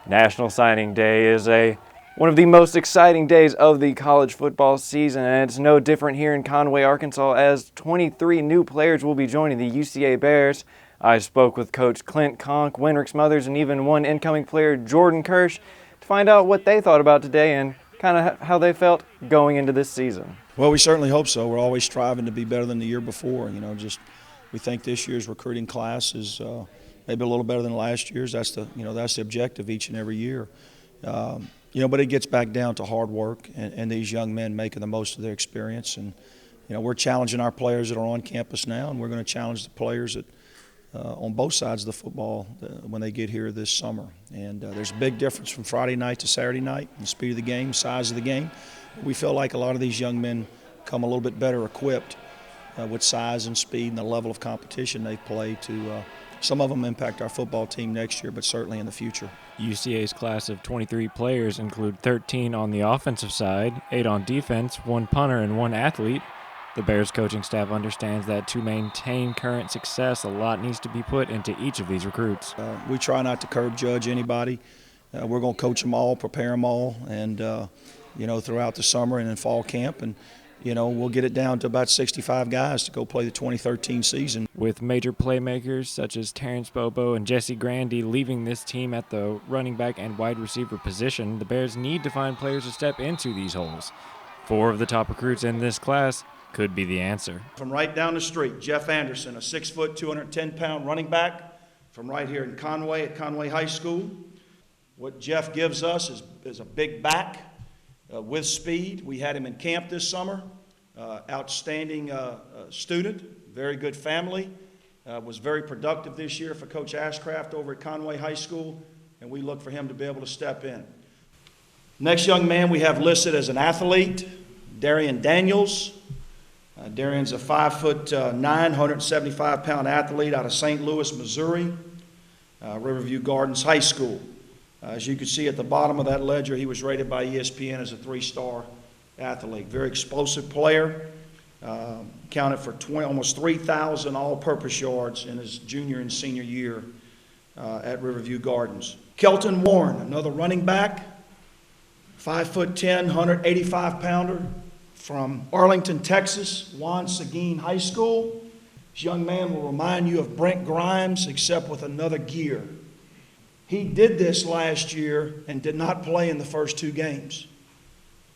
National Signing Day is one of the most exciting days of the college football season, and it's no different here in Conway, Arkansas, as 23 new players will be joining the UCA Bears. I spoke with Coach Clint Conk, Winrick Smothers, and even one incoming player, Jordan Kirsch, to find out what they thought about today and kind of how they felt going into this season. Well, we certainly hope so. We're always striving to be better than the year before. We think this year's recruiting class is maybe a little better than last year's. That's the objective each and every year. But it gets back down to hard work and these young men making the most of their experience. And we're challenging our players that are on campus now, and we're going to challenge the players that on both sides of the football when they get here this summer. And there's a big difference from Friday night to Saturday night, the speed of the game, size of the game. We feel like a lot of these young men come a little bit better equipped with size and speed and the level of competition they play to some of them impact our football team next year, but certainly in the future. UCA's class of 23 players include 13 on the offensive side, 8 on defense, 1 punter, and 1 athlete. The Bears coaching staff understands that to maintain current success, a lot needs to be put into each of these recruits. We try not to curb judge anybody. We're going to coach them all, prepare them all, and throughout the summer and in fall camp, and we'll get it down to about 65 guys to go play the 2013 season. With major playmakers such as Terrence Bobo and Jesse Grandy leaving this team at the running back and wide receiver position, the Bears need to find players to step into these holes. 4 of the top recruits in this class could be the answer. From right down the street, Jeff Anderson, a 6-foot, 210-pound running back from right here in Conway at Conway High School. What Jeff gives us is a big back with speed. We had him in camp this summer. Outstanding student, very good family. Was very productive this year for Coach Ashcraft over at Conway High School, and we look for him to be able to step in. Next young man we have listed as an athlete, Darian Daniels. Darian's a 5'9", 175-pound athlete out of St. Louis, Missouri, Riverview Gardens High School. As you can see at the bottom of that ledger, he was rated by ESPN as a 3-star athlete. Very explosive player. Counted for almost 3,000 all-purpose yards in his junior and senior year at Riverview Gardens. Kelton Warren, another running back, 5'10", 185-pounder from Arlington, Texas, Juan Seguin High School. This young man will remind you of Brent Grimes, except with another gear. He did this last year and did not play in the first 2 games.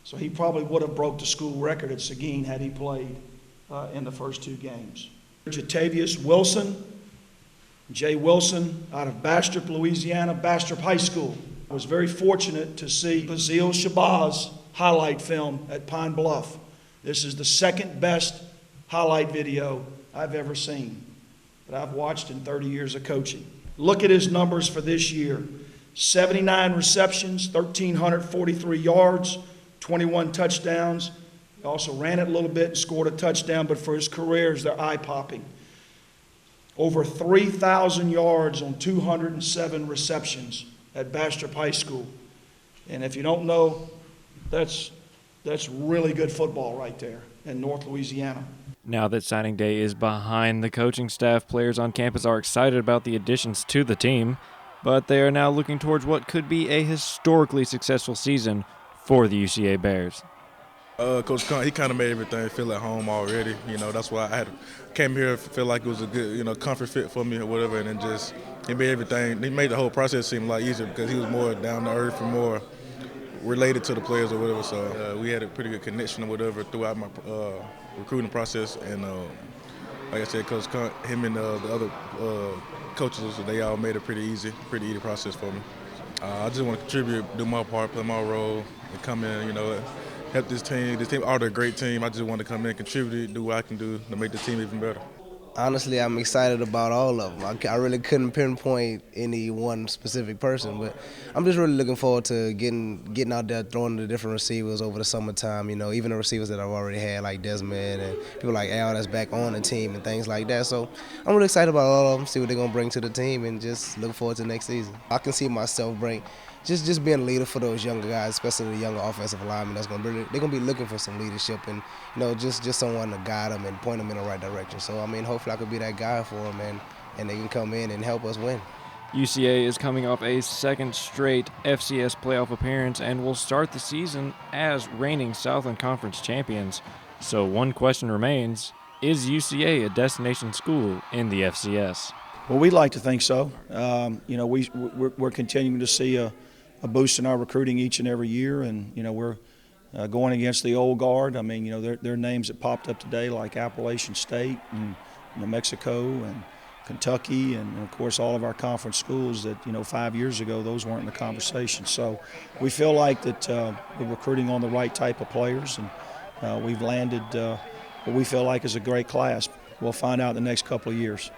So he probably would have broke the school record at Seguin had he played in the first 2 games. Jatavius Wilson, Jay Wilson out of Bastrop, Louisiana, Bastrop High School. I was very fortunate to see Fazil Shabazz highlight film at Pine Bluff. This is the second best highlight video I've ever seen that I've watched in 30 years of coaching. Look at his numbers for this year. 79 receptions, 1,343 yards, 21 touchdowns. He also ran it a little bit and scored a touchdown, but for his careers, they're eye-popping. Over 3,000 yards on 207 receptions at Bastrop High School. And if you don't know, that's really good football right there in North Louisiana. Now that signing day is behind the coaching staff, players on campus are excited about the additions to the team, but they are now looking towards what could be a historically successful season for the UCA Bears. Coach Con, he kind of made everything feel at home already. That's why I came here feel like it was a good, comfort fit for me or whatever, and then just he made the whole process seem a lot easier because he was more down to earth and more related to the players or whatever. So we had a pretty good connection or whatever throughout my recruiting process, and like I said, Coach Con, him and the other coaches, they all made it pretty easy process for me. I just want to contribute, do my part, play my role, and come in, help this team. This team are a great team. I just want to come in, contribute, do what I can do to make the team even better. Honestly, I'm excited about all of them. I really couldn't pinpoint any one specific person, but I'm just really looking forward to getting out there, throwing the different receivers over the summertime, even the receivers that I've already had, like Desmond and people like Al that's back on the team and things like that. So I'm really excited about all of them, see what they're going to bring to the team, and just look forward to next season. I can see myself just being a leader for those younger guys, especially the younger offensive linemen. They're going to be looking for some leadership and just someone to guide them and point them in the right direction. So hopefully I could be that guy for them, and they can come in and help us win. UCA is coming off a second straight FCS playoff appearance and will start the season as reigning Southland Conference champions. So one question remains, is UCA a destination school in the FCS? Well, we'd like to think so. We're continuing to see a boost in our recruiting each and every year, and we're going against the old guard. I mean, there are names that popped up today like Appalachian State and New Mexico and Kentucky, and of course all of our conference schools that 5 years ago those weren't in the conversation. So we feel like that we're recruiting on the right type of players, and we've landed what we feel like is a great class. We'll find out in the next couple of years.